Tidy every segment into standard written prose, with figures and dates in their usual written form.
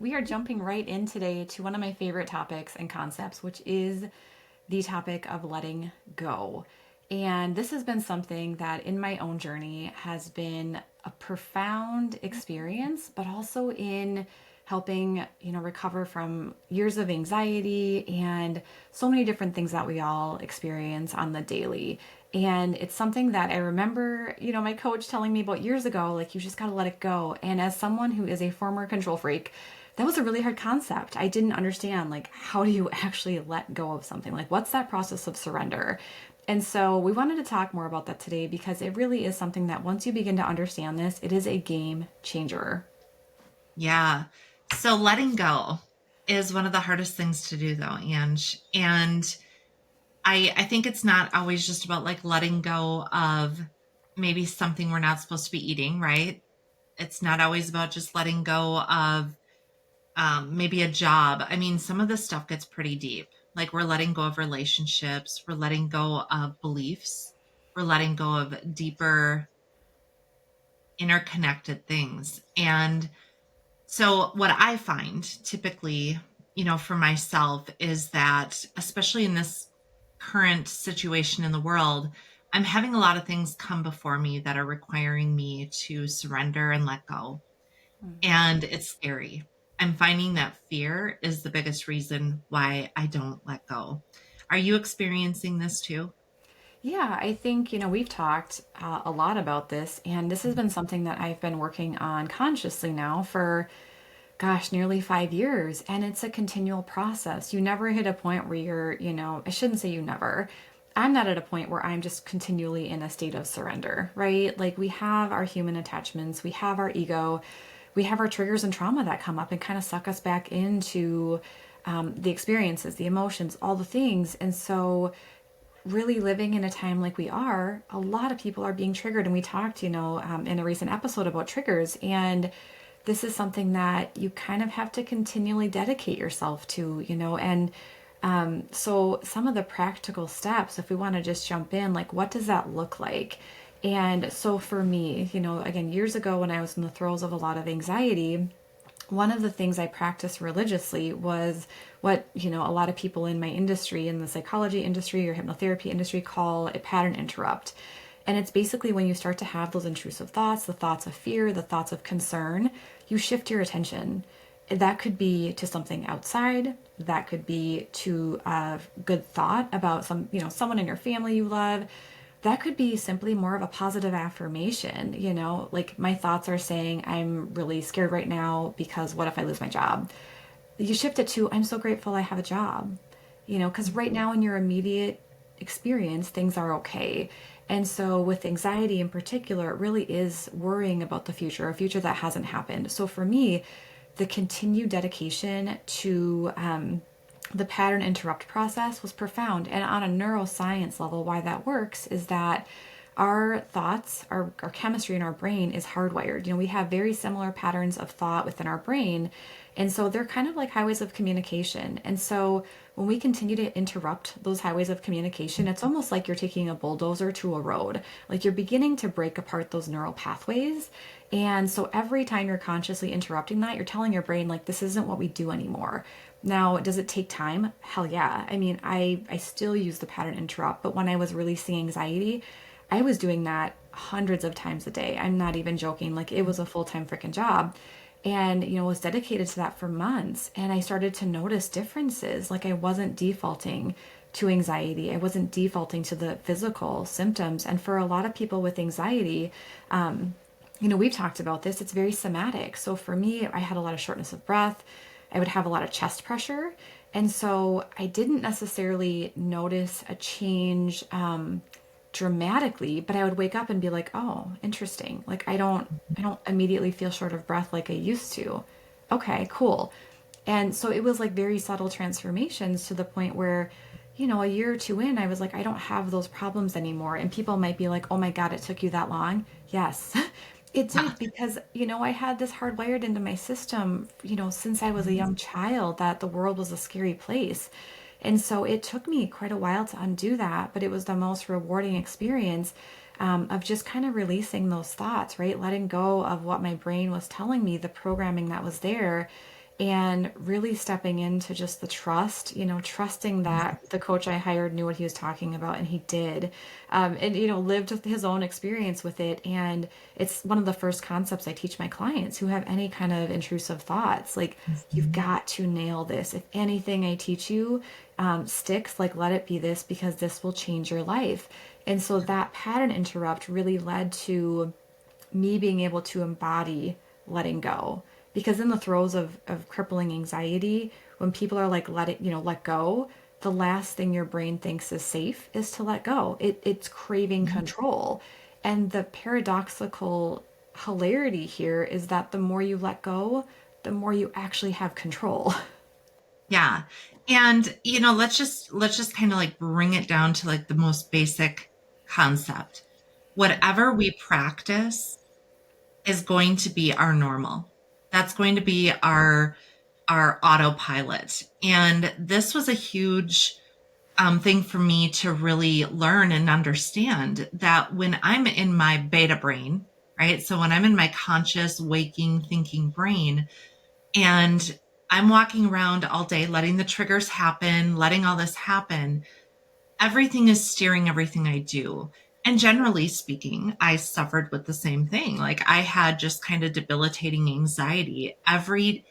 we are jumping right in today to one of my favorite topics and concepts, which is the topic of letting go. And this has been something that in my own journey has been a profound experience, but also in helping, recover from years of anxiety and so many different things that we all experience on the daily. And it's something that I remember, my coach telling me about years ago, like, you just got to let it go. And as someone who is a former control freak, that was a really hard concept. I didn't understand, like, how do you actually let go of something? Like, what's that process of surrender? And so we wanted to talk more about that today because it really is something that once you begin to understand this, it is a game changer. Yeah. So letting go is one of the hardest things to do though, Ange. And I think it's not always just about like letting go of maybe something we're not supposed to be eating, right? It's not always about just letting go of maybe a job. I mean, some of this stuff gets pretty deep. Like we're letting go of relationships, we're letting go of beliefs, we're letting go of deeper interconnected things. And so, what I find typically, for myself is that, especially in this current situation in the world, I'm having a lot of things come before me that are requiring me to surrender and let go. And it's scary. I'm finding that fear is the biggest reason why I don't let go. Are you experiencing this too? Yeah, I think, we've talked a lot about this, and this has been something that I've been working on consciously now for, gosh, nearly 5 years. And it's a continual process. You never hit a point where you're, I shouldn't say you never. I'm not at a point where I'm just continually in a state of surrender, right? Like we have our human attachments, we have our ego, we have our triggers and trauma that come up and kind of suck us back into the experiences, the emotions, all the things. And so, really living in a time like we are, a lot of people are being triggered. And we talked, in a recent episode about triggers. And this is something that you kind of have to continually dedicate yourself to, and so some of the practical steps, if we want to just jump in, like what does that look like? And so for me, again, years ago when I was in the throes of a lot of anxiety, one of the things I practiced religiously was what, a lot of people in my industry, in the psychology industry or hypnotherapy industry, call a pattern interrupt. And it's basically when you start to have those intrusive thoughts, the thoughts of fear, the thoughts of concern, you shift your attention. That could be to something outside. That could be to a good thought about someone in your family you love. That could be simply more of a positive affirmation, like my thoughts are saying, I'm really scared right now because what if I lose my job? You shift it to, I'm so grateful I have a job, because right now in your immediate experience, things are okay. And so with anxiety in particular, it really is worrying about the future, a future that hasn't happened. So for me, the continued dedication to the pattern interrupt process was profound. And on a neuroscience level, why that works is that our thoughts, our chemistry in our brain is hardwired. We have very similar patterns of thought within our brain. And so they're kind of like highways of communication. And so when we continue to interrupt those highways of communication, it's almost like you're taking a bulldozer to a road. Like you're beginning to break apart those neural pathways. And so every time you're consciously interrupting that, you're telling your brain, like, this isn't what we do anymore. Now, does it take time? Hell yeah. I mean, I still use the pattern interrupt, but when I was releasing anxiety, I was doing that hundreds of times a day. I'm not even joking. Like it was a full-time freaking job. And, was dedicated to that for months. And I started to notice differences. Like I wasn't defaulting to anxiety. I wasn't defaulting to the physical symptoms. And for a lot of people with anxiety, we've talked about this, it's very somatic. So for me, I had a lot of shortness of breath. I would have a lot of chest pressure. And so I didn't necessarily notice a change dramatically, but I would wake up and be like, "Oh, interesting. Like I don't immediately feel short of breath like I used to." Okay, cool. And so it was like very subtle transformations to the point where, a year or two in, I was like, I don't have those problems anymore. And people might be like, "Oh my God, it took you that long?" Yes, it Yeah. did because, I had this hardwired into my system, since I was a young child that the world was a scary place. And so it took me quite a while to undo that, but it was the most rewarding experience of just kind of releasing those thoughts, right? Letting go of what my brain was telling me, the programming that was there, and really stepping into just the trust, trusting that the coach I hired knew what he was talking about, and he did, and lived with his own experience with it. And it's one of the first concepts I teach my clients who have any kind of intrusive thoughts. Like, you've Mhm. got to nail this. If anything I teach you sticks, like, let it be this, because this will change your life. And so that pattern interrupt really led to me being able to embody letting go. Because in the throes of crippling anxiety, when people are like, let go, the last thing your brain thinks is safe is to let go. It's craving control. And the paradoxical hilarity here is that the more you let go, the more you actually have control. Yeah. And let's just kind of like bring it down to like the most basic concept. Whatever we practice is going to be our normal. That's going to be our autopilot. And this was a huge thing for me to really learn and understand that when I'm in my beta brain, right? So when I'm in my conscious, waking, thinking brain, and I'm walking around all day, letting the triggers happen, letting all this happen, everything is steering everything I do. And generally speaking, I suffered with the same thing. Like I had just kind of debilitating anxiety. Every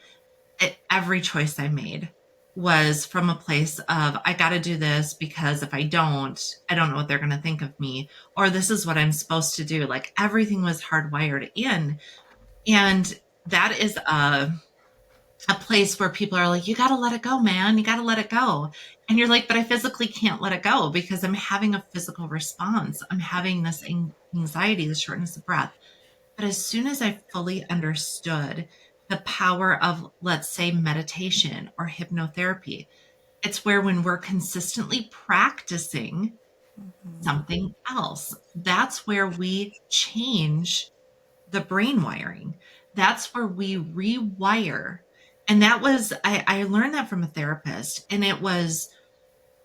choice I made was from a place of I got to do this because if I don't know what they're going to think of me, or this is what I'm supposed to do. Like everything was hardwired in. And that is a place where people are like, you got to let it go, man. You got to let it go. And you're like, but I physically can't let it go because I'm having a physical response. I'm having this anxiety, this shortness of breath. But as soon as I fully understood the power of, let's say, meditation or hypnotherapy, it's where when we're consistently practicing something else, that's where we change the brain wiring. That's where we rewire. And I learned that from a therapist, and it was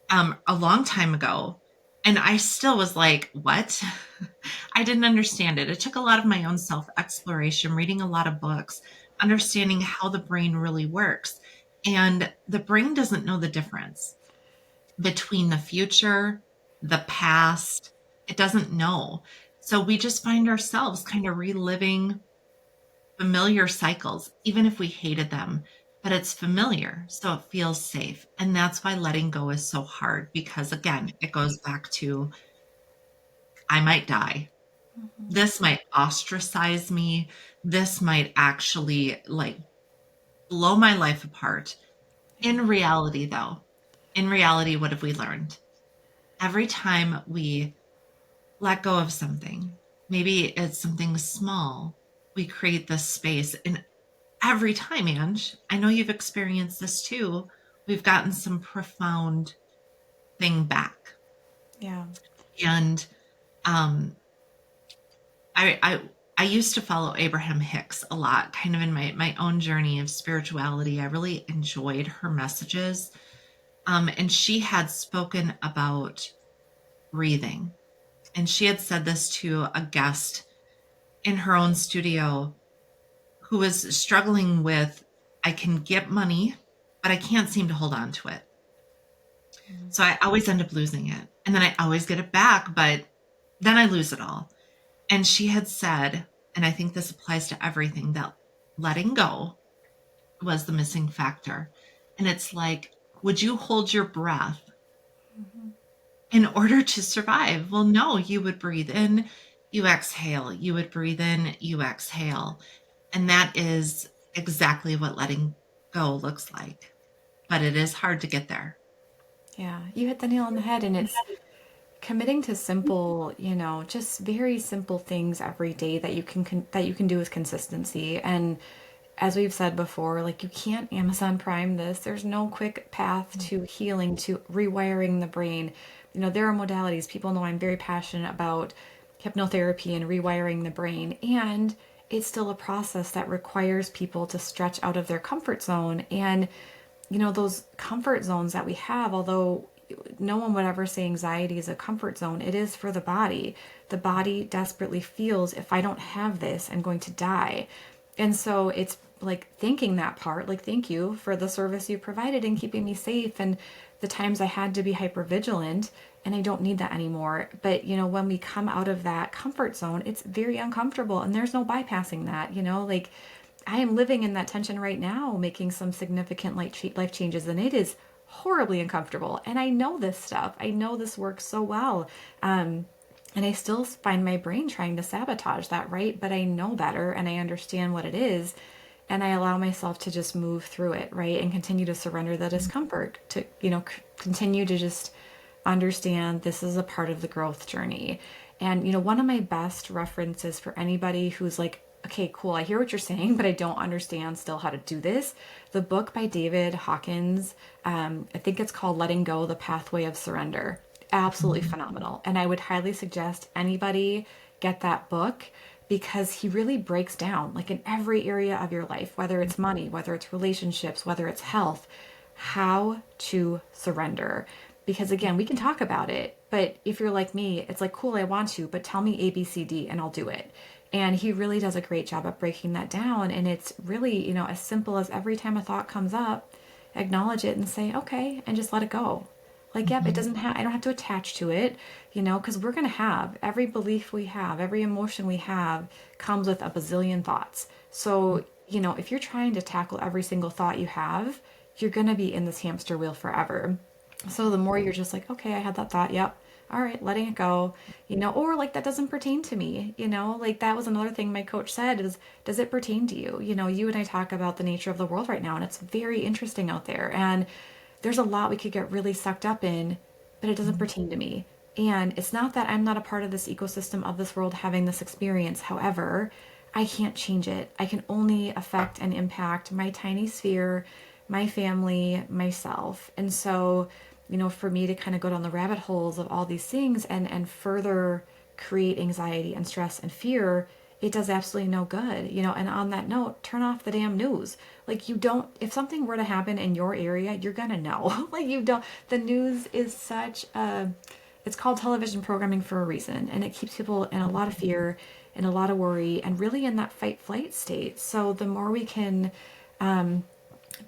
a long time ago. And I still was like, what? I didn't understand it. It took a lot of my own self exploration, reading a lot of books, understanding how the brain really works. And the brain doesn't know the difference between the future, the past. It doesn't know. So we just find ourselves kind of reliving familiar cycles, even if we hated them, but it's familiar. So it feels safe. And that's why letting go is so hard because, again, it goes back to I might die. This might ostracize me. This might actually like blow my life apart. In Yeah. reality, though, in reality, what have we learned? Every time we let go of something, maybe it's something small, we create this space. And every time, Ange, I know you've experienced this too, we've gotten some profound thing back. Yeah. And um, I used to follow Abraham Hicks a lot, kind of in my own journey of spirituality. I really enjoyed her messages. And she had spoken about breathing. And she had said this to a guest in her own studio who was struggling with, I can get money, but I can't seem to hold on to it. So I always end up losing it. And then I always get it back, but then I lose it all. And she had said, and I think this applies to everything, that letting go was the missing factor. And it's like, would you hold your breath in order to survive? Well, no, you would breathe in, you exhale, you would breathe in, you exhale. And that is exactly what letting go looks like. But it is hard to get there. Yeah. You hit the nail on the head, and it's committing to simple, just very simple things every day that you can do with consistency. And as we've said before, like, you can't Amazon Prime this. There's no quick path to healing, to rewiring the brain. There are modalities. People know I'm very passionate about hypnotherapy and rewiring the brain, and it's still a process that requires people to stretch out of their comfort zone. And those comfort zones that we have, although no one would ever say anxiety is a comfort zone, it is for the body. The body desperately feels, if I don't have this, I'm going to die. And so it's like thanking that part, like thank you for the service you provided and keeping me safe and the times I had to be hyper vigilant, and I don't need that anymore. But when we come out of that comfort zone, it's very uncomfortable and there's no bypassing that, like I am living in that tension right now, making some significant life changes, and it is horribly uncomfortable. And I know this stuff. I know this works so well. And I still find my brain trying to sabotage that, right? But I know better and I understand what it is. And I allow myself to just move through it, right? And continue to surrender the discomfort, to, continue to just understand this is a part of the growth journey. And, one of my best references for anybody who's like, okay, cool, I hear what you're saying, but I don't understand still how to do this. The book by David Hawkins, I think it's called Letting Go, The Pathway of Surrender. Absolutely phenomenal. And I would highly suggest anybody get that book because he really breaks down, like in every area of your life, whether it's money, whether it's relationships, whether it's health, how to surrender. Because again, we can talk about it, but if you're like me, it's like, cool, I want to, but tell me A, B, C, D, and I'll do it. And he really does a great job of breaking that down. And it's really, as simple as every time a thought comes up, acknowledge it and say, okay, and just let it go. Like, yep, it Mhm. doesn't have, I don't have to attach to it, because we're going to have every belief we have, every emotion we have comes with a bazillion thoughts. So, if you're trying to tackle every single thought you have, you're going to be in this hamster wheel forever. So the more you're just like, okay, I had that thought, yep, all right, letting it go, or like that doesn't pertain to me, like that was another thing my coach said is, does it pertain to you? You and I talk about the nature of the world right now, and it's very interesting out there. And there's a lot we could get really sucked up in, but it doesn't pertain to me. And it's not that I'm not a part of this ecosystem of this world having this experience. However, I can't change it. I can only affect and impact my tiny sphere, my family, myself. And so, for me to kind of go down the rabbit holes of all these things and further create anxiety and stress and fear, it does absolutely no good. And on that note, turn off the damn news. Like, you don't, if something were to happen in your area, you're gonna know. Like, you don't, the news is such a, it's called television programming for a reason, and it keeps people in a lot of fear and a lot of worry and really in that fight flight state. So the more we can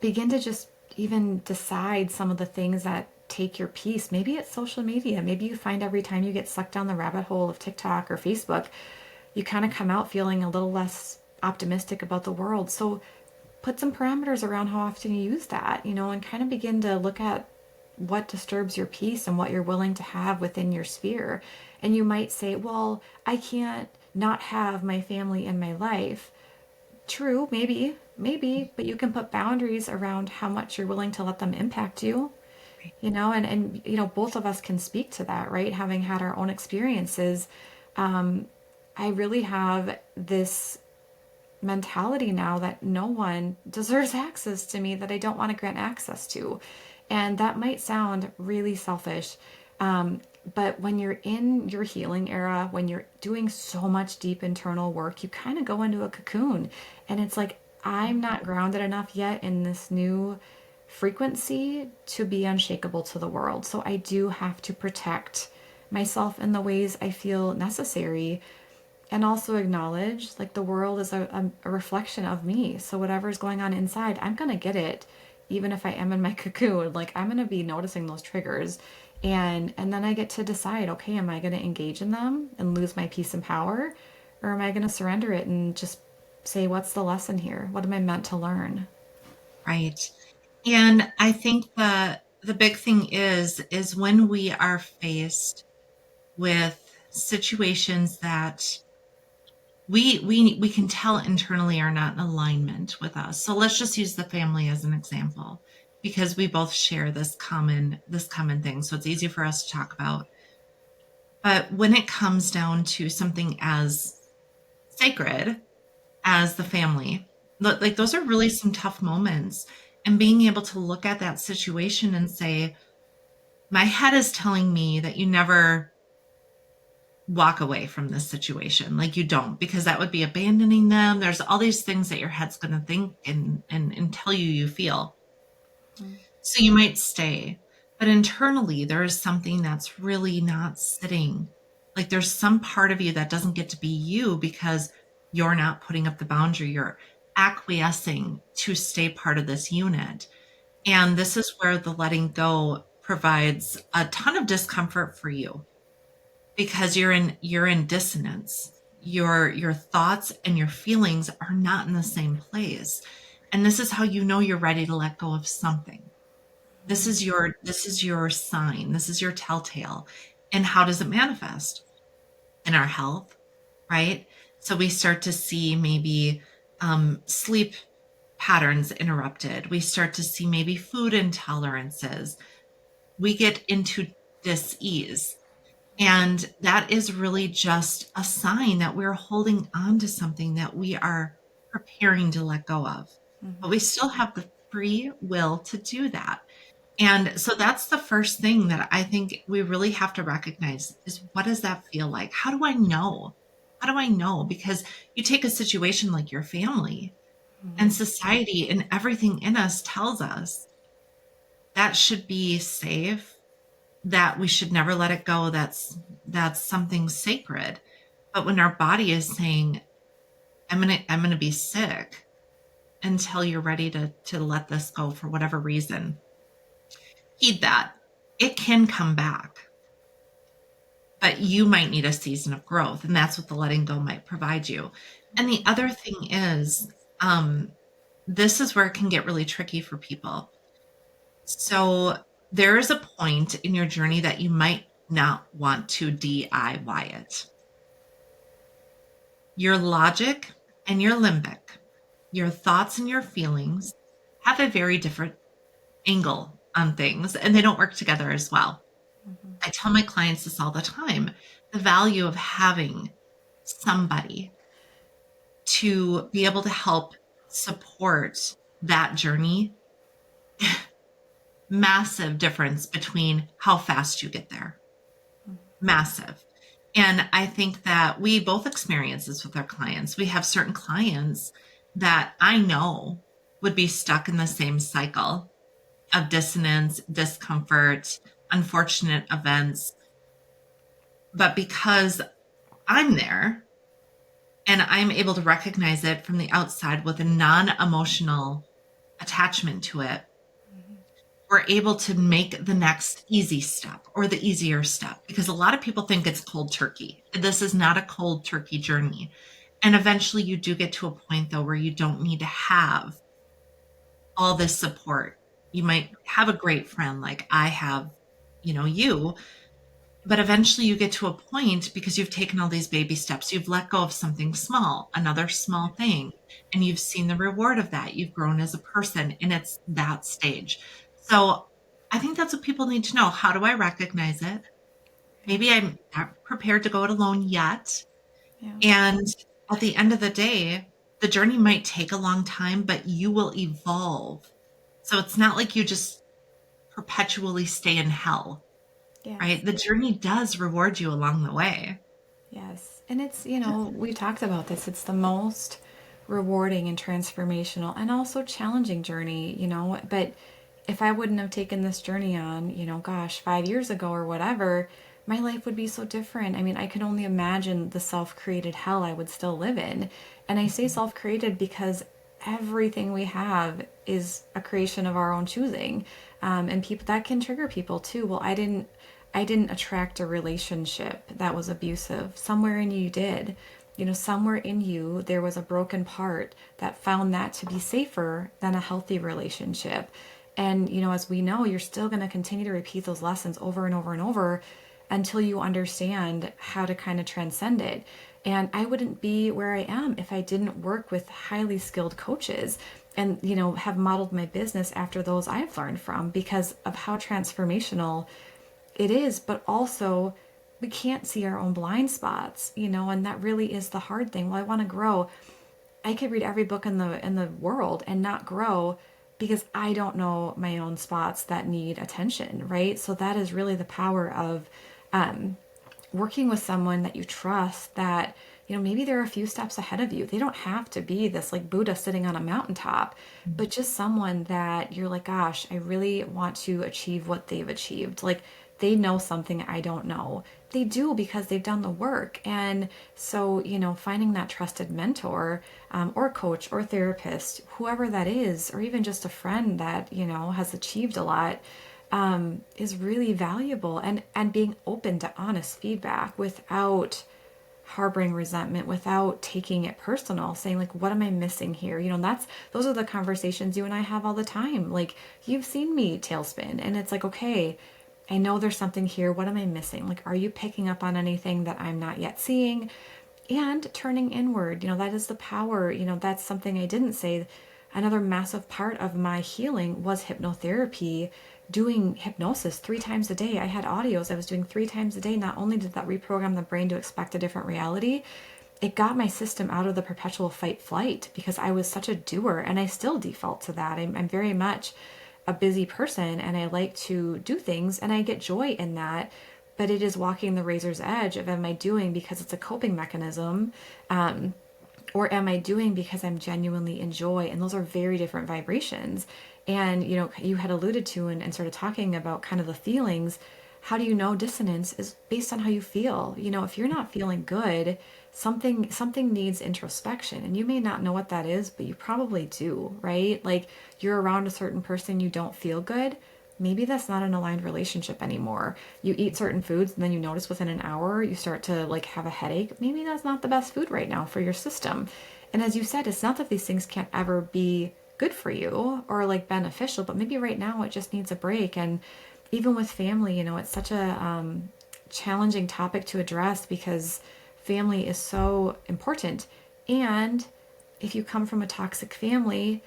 begin to just even decide some of the things that take your peace. Maybe it's social media. Maybe you find every time you get sucked down the rabbit hole of TikTok or Facebook, you kind of come out feeling a little less optimistic about the world. So put some parameters around how often you use that, and kind of begin to look at what disturbs your peace and what you're willing to have within your sphere. And you might say, well, I can't not have my family in my life. True, maybe, but you can put boundaries around how much you're willing to let them impact you, and both of us can speak to that, right? Having had our own experiences, I really have this mentality now that no one deserves access to me that I don't want to grant access to. And that might sound really selfish, but when you're in your healing era, when you're doing so much deep internal work, you kind of go into a cocoon. And it's like, I'm not grounded enough yet in this new frequency to be unshakable to the world. So I do have to protect myself in the ways I feel necessary, and also acknowledge like the world is a reflection of me. So whatever's going on inside, I'm going to get it even if I am in my cocoon. Like, I'm going to be noticing those triggers, and then I get to decide, okay, am I going to engage in them and lose my peace and power, or am I going to surrender it and just say, what's the lesson here? What am I meant to learn? Right. And I think the big thing is when we are faced with situations that we can tell internally are not in alignment with us. So let's just use the family as an example because we both share this common thing. So it's easy for us to talk about. But when it comes down to something as sacred as the family, like those are really some tough moments. And being able to look at that situation and say, my head is telling me that you never walk away from this situation. Like you don't, because that would be abandoning them. There's all these things that your head's going to think and tell you feel. So you might stay, but internally there is something that's really not sitting. Like there's some part of you that doesn't get to be you because you're not putting up the boundary. You're acquiescing to stay part of this unit. And this is where the letting go provides a ton of discomfort for you because you're in dissonance. Your thoughts and your feelings are not in the same place. And this is how you know you're ready to let go of something. This is your sign. This is your telltale. And how does it manifest? In our health, right? So we start to see maybe sleep patterns interrupted. We start to see maybe food intolerances. We get into dis-ease. And that is really just a sign that we're holding on to something that we are preparing to let go of. But we still have the free will to do that. And so that's the first thing that I think we really have to recognize is what does that feel like? How do I know? How do I know? Because you take a situation like your family and society and everything in us tells us that should be safe, that we should never let it go. That's something sacred. But when our body is saying, I'm gonna be sick until you're ready to let this go for whatever reason, heed that. It can come back, but you might need a season of growth. And that's what the letting go might provide you. And the other thing is, this is where it can get really tricky for people. So there is a point in your journey that you might not want to DIY it. Your logic and your limbic, your thoughts and your feelings have a very different angle on things, and they don't work together as well. I tell my clients this all the time. The value of having somebody to be able to help support that journey, massive difference between how fast you get there. Massive. And I think that we both experience this with our clients. We have certain clients that I know would be stuck in the same cycle of dissonance, discomfort, unfortunate events. But because I'm there and I'm able to recognize it from the outside with a non emotional attachment to it, we're able to make the next easy step or the easier step because a lot of people think it's cold turkey. This is not a cold turkey journey. And eventually you do get to a point though where you don't need to have all this support. You might have a great friend like I have, you, but eventually you get to a point because you've taken all these baby steps. You've let go of something small, another small thing, and you've seen the reward of that. You've grown as a person, and it's that stage. So I think that's what people need to know. How do I recognize it? Maybe I'm not prepared to go it alone yet. Yeah. And at the end of the day, the journey might take a long time, but you will evolve. So it's not like you just perpetually stay in hell, Yes. right? The journey does reward you along the way. Yes. And it's, we talked about this. It's the most rewarding and transformational and also challenging journey, but if I wouldn't have taken this journey on, gosh, 5 years ago or whatever, my life would be so different. I mean, I can only imagine the self created hell I would still live in. And I say self created because everything we have is a creation of our own choosing. And people that can trigger people too. Well, I didn't attract a relationship that was abusive. Somewhere in you did. Somewhere in you there was a broken part that found that to be safer than a healthy relationship. And, as we know, you're still going to continue to repeat those lessons over and over and over until you understand how to kind of transcend it. And I wouldn't be where I am if I didn't work with highly skilled coaches and, have modeled my business after those I've learned from because of how transformational it is. But also, we can't see our own blind spots, and that really is the hard thing. Well, I want to grow. I could read every book in the world and not grow because I don't know my own spots that need attention, right? So that is really the power of working with someone that you trust that, maybe they're a few steps ahead of you. They don't have to be this like Buddha sitting on a mountaintop, but just someone that you're like, gosh, I really want to achieve what they've achieved. Like, they know something I don't know. They do because they've done the work. And so, finding that trusted mentor, or coach or therapist, whoever that is, or even just a friend that, has achieved a lot, is really valuable. And being open to honest feedback without harboring resentment, without taking it personal, saying like, what am I missing here? Those are the conversations you and I have all the time. Like, you've seen me tailspin, and it's like, okay, I know there's something here. What am I missing? Like, are you picking up on anything that I'm not yet seeing? And turning inward, that is the power. That's something I didn't say. Another massive part of my healing was hypnotherapy, doing hypnosis 3 times a day. I had audios I was doing 3 times a day. Not only did that reprogram the brain to expect a different reality, it got my system out of the perpetual fight flight because I was such a doer, and I still default to that. I'm very much a busy person, and I like to do things, and I get joy in that. But it is walking the razor's edge of, am I doing because it's a coping mechanism? Or am I doing because I'm genuinely in joy? And those are very different vibrations. And, you had alluded to and started talking about kind of the feelings. How do you know dissonance is based on how you feel? If you're not feeling good, something needs introspection. And you may not know what that is, but you probably do, right? Like, you're around a certain person, you don't feel good. Maybe that's not an aligned relationship anymore. You eat certain foods and then you notice within an hour you start to like have a headache. Maybe that's not the best food right now for your system. And as you said, it's not that these things can't ever be good for you or like beneficial, but maybe right now it just needs a break. And even with family, it's such a challenging topic to address because family is so important. And if you come from a toxic family,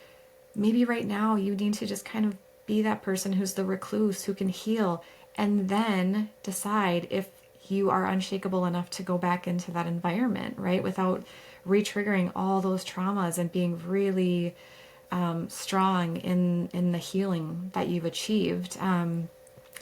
maybe right now you need to just kind of be that person who's the recluse who can heal, and then decide if you are unshakable enough to go back into that environment, right? Without re-triggering all those traumas and being really strong in the healing that you've achieved. And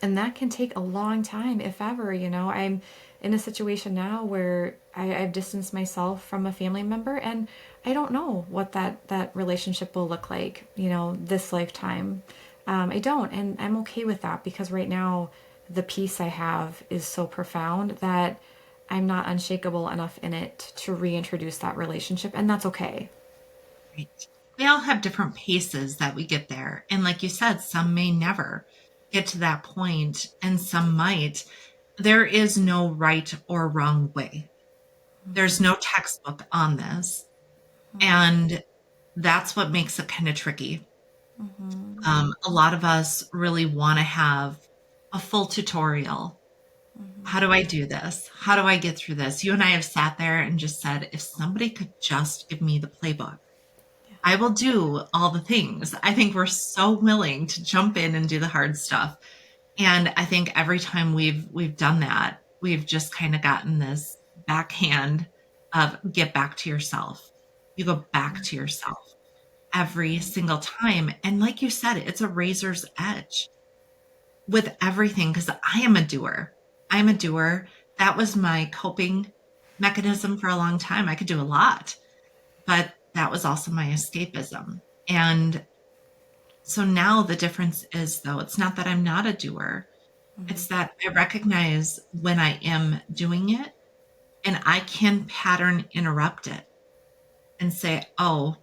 that can take a long time, if ever. I'm in a situation now where I've distanced myself from a family member, and I don't know what that relationship will look like, this lifetime. I don't, and I'm okay with that because right now the peace I have is so profound that I'm not unshakable enough in it to reintroduce that relationship, and that's okay. Right. We all have different paces that we get there. And like you said, some may never get to that point, and some might. There is no right or wrong way. There's no textbook on this. And that's what makes it kind of tricky. A lot of us really want to have a full tutorial. How do I do this? How do I get through this? You and I have sat there and just said, if somebody could just give me the playbook, I will do all the things. I think we're so willing to jump in and do the hard stuff. And I think every time we've done that, we've just kind of gotten this backhand of get back to yourself. You go back to yourself every single time. And like you said, it's a razor's edge with everything because I am a doer. I'm a doer. That was my coping mechanism for a long time. I could do a lot, but that was also my escapism. And so now the difference is, though, it's not that I'm not a doer, it's that I recognize when I am doing it and I can pattern interrupt it and say, oh,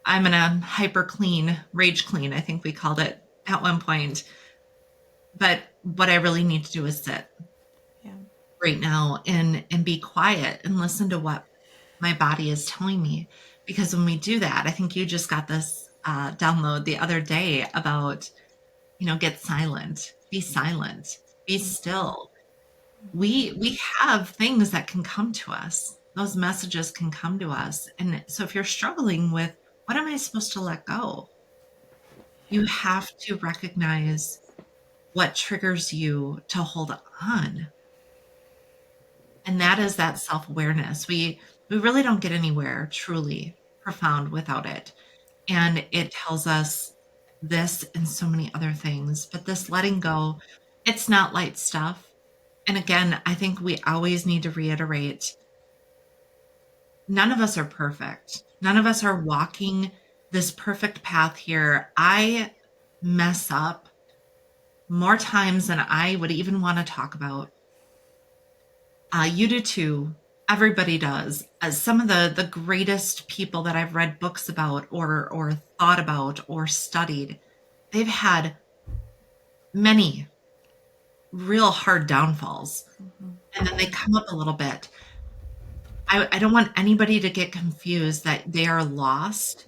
I'm going to hyper clean, rage clean, I think we called it at one point. But what I really need to do is sit Yeah. right now and be quiet and listen to what my body is telling me. Because when we do that, I think you just got this download the other day about, get silent, be still. We have things that can come to us. Those messages can come to us. And so if you're struggling with what am I supposed to let go? You have to recognize what triggers you to hold on. And that is that self-awareness. We really don't get anywhere truly profound without it. And it tells us this and so many other things. But this letting go, it's not light stuff. And again, I think we always need to reiterate none of us are perfect. None of us are walking this perfect path here. I mess up more times than I would even want to talk about. You do too. Everybody does. As some of the greatest people that I've read books about or thought about or studied, they've had many real hard downfalls, Mhm. and then they come up a little bit. I don't want anybody to get confused that they are lost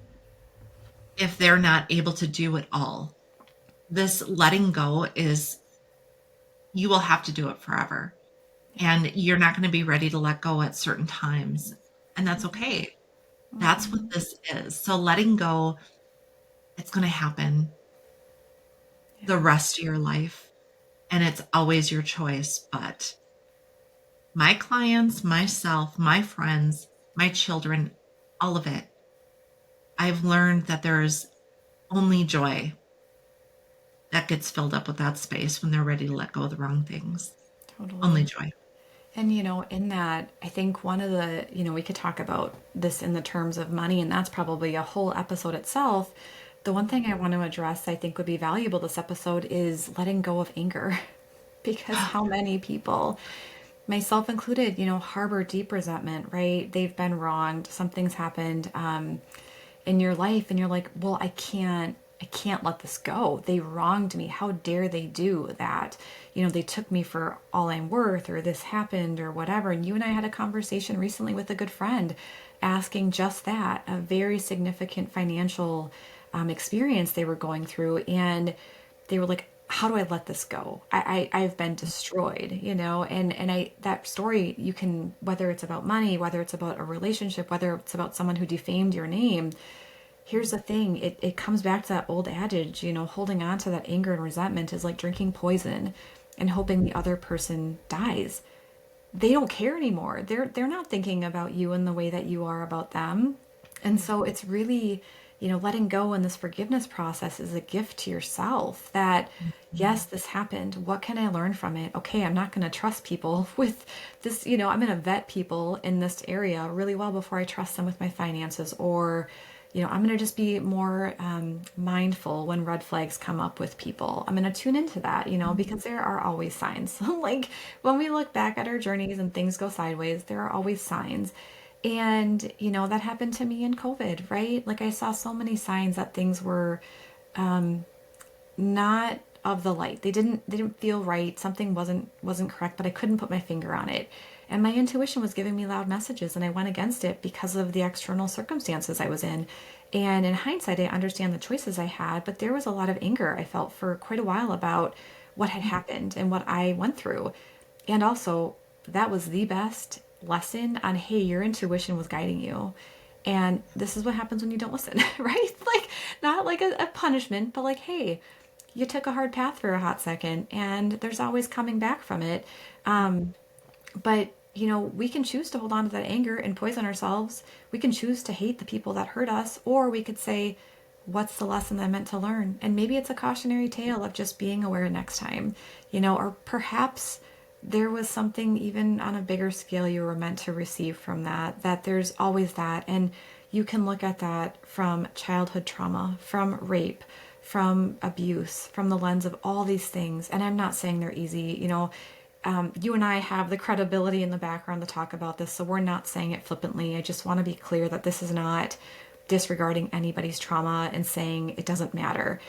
if they're not able to do it all. This letting go is, you will have to do it forever. Yeah. And you're not going to be ready to let go at certain times. And that's Mhm. okay. That's what Mhm. this is. So letting go, it's going to happen the Yeah. rest of your life. And it's always your choice. But my clients, myself, my friends, my children, all of it, I've learned that there's only joy that gets filled up with that space when they're ready to let go of the wrong things. Only Totally. joy. And, in that, I think one of the, we could talk about this in the terms of money, and that's probably a whole episode itself. The one thing I want to address, I think would be valuable this episode, is letting go of anger. Because how many people, myself included, harbor deep resentment, right? They've been wronged, something's happened in your life, and you're like, well, I can't let this go. They wronged me. How dare they do that? They took me for all I'm worth, or this happened, or whatever. And you and I had a conversation recently with a good friend asking just that, a very significant financial experience they were going through. And they were like, how do I let this go? I've been destroyed, and that story, you can, whether it's about money, whether it's about a relationship, whether it's about someone who defamed your name, here's the thing, it comes back to that old adage, holding on to that anger and resentment is like drinking poison and hoping the other person dies. They don't care anymore. They're not thinking about you in the way that you are about them. And so it's really, letting go in this forgiveness process is a gift to yourself that, yes, this happened. What can I learn from it? Okay, I'm not going to trust people with this, I'm going to vet people in this area really well before I trust them with my finances. Or, I'm going to just be more mindful when red flags come up with people. I'm going to tune into that, because there are always signs. Like when we look back at our journeys and things go sideways, there are always signs. And, that happened to me in COVID, right? Like I saw so many signs that things were not of the light. They didn't feel right. Something wasn't correct, but I couldn't put my finger on it. And my intuition was giving me loud messages, and I went against it because of the external circumstances I was in. And in hindsight, I understand the choices I had, but there was a lot of anger I felt for quite a while about what had happened and what I went through. And also, that was the best lesson on, hey, your intuition was guiding you. And this is what happens when you don't listen, right? Like, not like a punishment, but like, hey, you took a hard path for a hot second, and there's always coming back from it. But, we can choose to hold on to that anger and poison ourselves. We can choose to hate the people that hurt us, or we could say, what's the lesson I meant to learn? And maybe it's a cautionary tale of just being aware next time, or perhaps there was something even on a bigger scale you were meant to receive from that there's always that. And you can look at that from childhood trauma, from rape, from abuse, from the lens of all these things. And I'm not saying they're easy, you and I have the credibility in the background to talk about this, so we're not saying it flippantly. I just want to be clear that this is not disregarding anybody's trauma and saying it doesn't matter.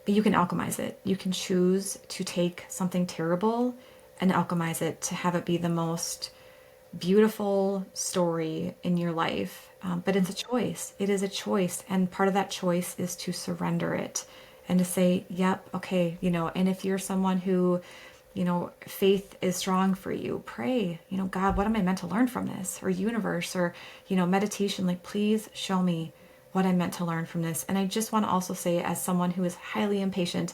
But you can alchemize it. You can choose to take something terrible and alchemize it to have it be the most beautiful story in your life. But it's a choice. It is a choice. And part of that choice is to surrender it and to say, yep, okay, and if you're someone who, faith is strong for you, pray, God, what am I meant to learn from this? Or universe, or, meditation, like, please show me what I'm meant to learn from this. And I just want to also say, as someone who is highly impatient,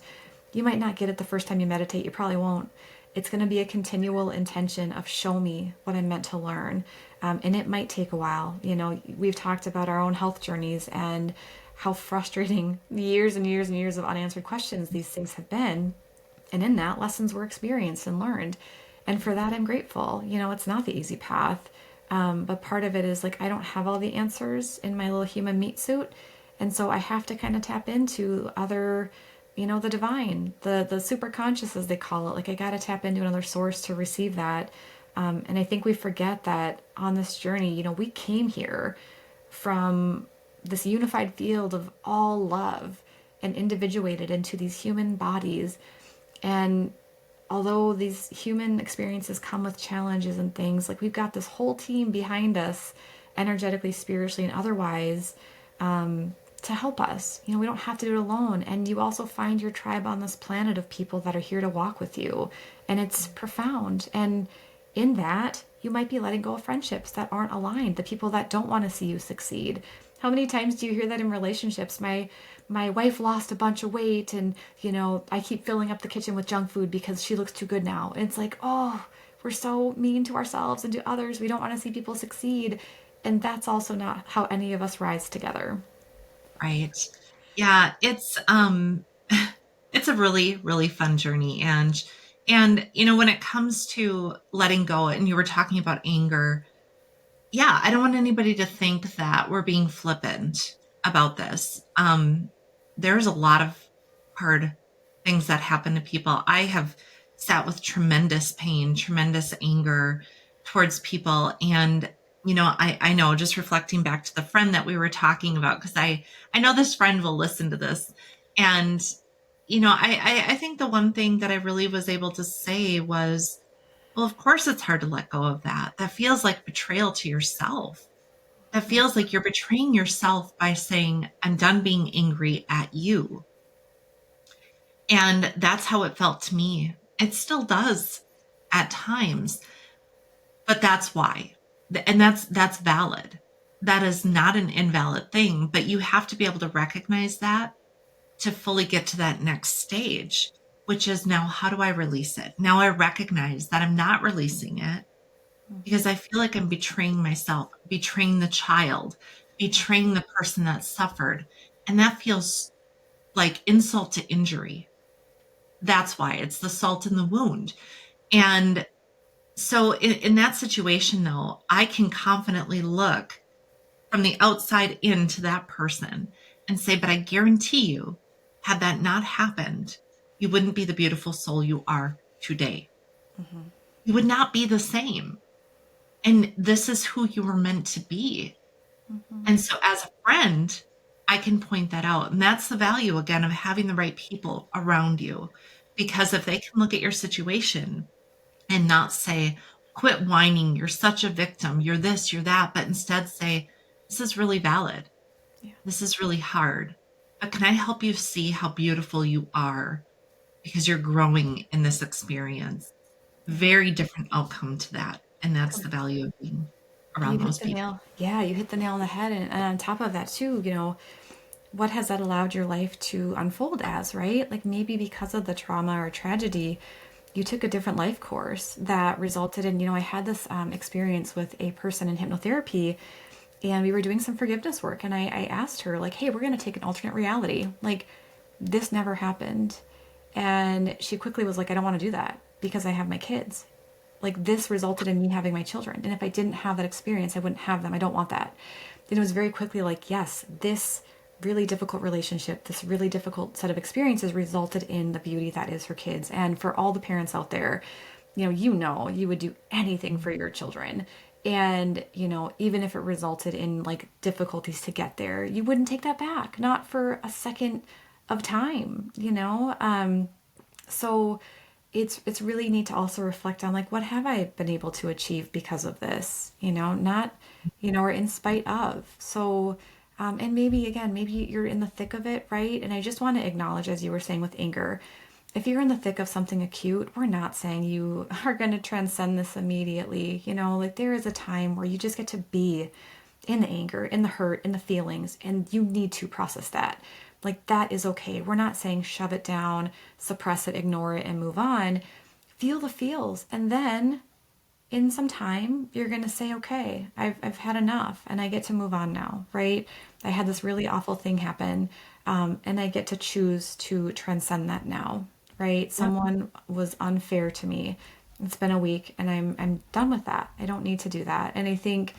you might not get it the first time you meditate. You probably won't. It's going to be a continual intention of show me what I'm meant to learn. And it might take a while. We've talked about our own health journeys and how frustrating years and years and years of unanswered questions these things have been. And in that, lessons were experienced and learned. And for that, I'm grateful. It's not the easy path. But part of it is like, I don't have all the answers in my little human meat suit. And so I have to kind of tap into other the divine, the super conscious, as they call it. Like, I got to tap into another source to receive that. And I think we forget that on this journey, we came here from this unified field of all love and individuated into these human bodies. And although these human experiences come with challenges and things, like, we've got this whole team behind us, energetically, spiritually, and otherwise, to help us. We don't have to do it alone. And you also find your tribe on this planet of people that are here to walk with you. And it's profound. And in that, you might be letting go of friendships that aren't aligned, the people that don't want to see you succeed. How many times do you hear that in relationships? My wife lost a bunch of weight, and I keep filling up the kitchen with junk food because she looks too good now. And it's like, oh, we're so mean to ourselves and to others. We don't want to see people succeed. And that's also not how any of us rise together. Right. Yeah, it's a really, really fun journey. And when it comes to letting go, and you were talking about anger, yeah, I don't want anybody to think that we're being flippant about this. There's a lot of hard things that happen to people. I have sat with tremendous pain, tremendous anger towards people. And, I know, just reflecting back to the friend that we were talking about, because I know this friend will listen to this. And, I think the one thing that I really was able to say was, well, of course it's hard to let go of that. That feels like betrayal to yourself. That feels like you're betraying yourself by saying, I'm done being angry at you. And that's how it felt to me. It still does at times, but that's why. And that's valid. That is not an invalid thing, but you have to be able to recognize that to fully get to that next stage, which is, now how do I release it? Now I recognize that I'm not releasing it because I feel like I'm betraying myself, betraying the child, betraying the person that suffered. And that feels like insult to injury. That's why it's the salt in the wound. And so in that situation, though, I can confidently look from the outside into that person and say, but I guarantee you, had that not happened, you wouldn't be the beautiful soul you are today. You would not be the same. And this is who you were meant to be. And so, as a friend, I can point that out. And that's the value, again, of having the right people around you. Because if they can look at your situation and not say, quit whining, you're such a victim, you're this, you're that, but instead say, this is really valid. Yeah. This is really hard. But can I help you see how beautiful you are because you're growing in this experience? Very different outcome to that. And that's the value of being You around hit those the people. nail. Yeah, you hit the nail on the head. And on top of that, too, what has that allowed your life to unfold as, right? Like, maybe because of the trauma or tragedy, you took a different life course that resulted in, I had this experience with a person in hypnotherapy, and we were doing some forgiveness work. And I asked her, like, hey, we're going to take an alternate reality. Like, this never happened. And she quickly was like, I don't want to do that because I have my kids. Like, this resulted in me having my children. And if I didn't have that experience, I wouldn't have them. I don't want that. And it was very quickly like, yes, this really difficult relationship, this really difficult set of experiences resulted in the beauty that is her kids. And for all the parents out there, you would do anything for your children. And, even if it resulted in like difficulties to get there, you wouldn't take that back, not for a second of time. So it's really neat to also reflect on, like, what have I been able to achieve because of this, not, or in spite of. So and maybe, again, maybe you're in the thick of it, right? And I just want to acknowledge, as you were saying with anger, if you're in the thick of something acute, we're not saying you are going to transcend this immediately. Like, there is a time where you just get to be in the anger, in the hurt, in the feelings, and you need to process that. Like, that is okay. We're not saying shove it down, suppress it, ignore it, and move on. Feel the feels. And then in some time, you're going to say, okay, I've had enough and I get to move on now, right? I had this really awful thing happen, and I get to choose to transcend that now, right? Yep. Someone was unfair to me. It's been a week and I'm done with that. I don't need to do that. And I think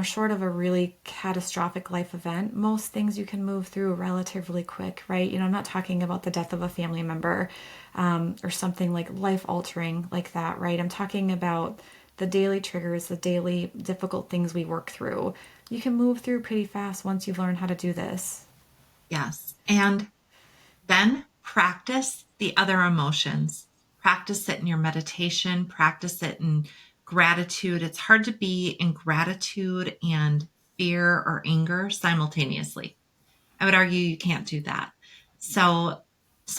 short of a really catastrophic life event, most things you can move through relatively quick, right? I'm not talking about the death of a family member or something like life altering like that, right? I'm talking about the daily triggers, the daily difficult things we work through. You can move through pretty fast once you've learned how to do this. Yes. And then practice the other emotions. Practice it in your meditation, practice it in gratitude. It's hard to be in gratitude and fear or anger simultaneously. I would argue you can't do that. So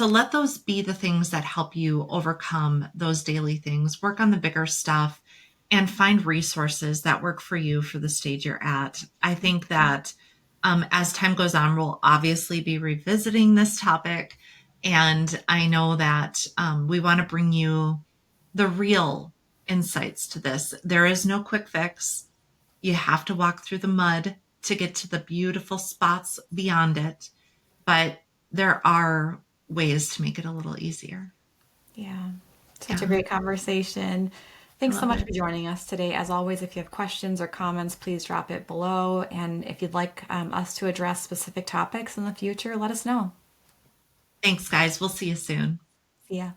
let those be the things that help you overcome those daily things. Work on the bigger stuff and find resources that work for you for the stage you're at. I think that as time goes on, we'll obviously be revisiting this topic. And I know that we want to bring you the real insights to this. There is no quick fix. You have to walk through the mud to get to the beautiful spots beyond it, but there are ways to make it a little easier. Yeah, such a Yeah, great conversation. I Thanks so love much it. for joining us today. As always, if you have questions or comments, please drop it below. And if you'd like us to address specific topics in the future, let us know. Thanks, guys. We'll see you soon. See ya.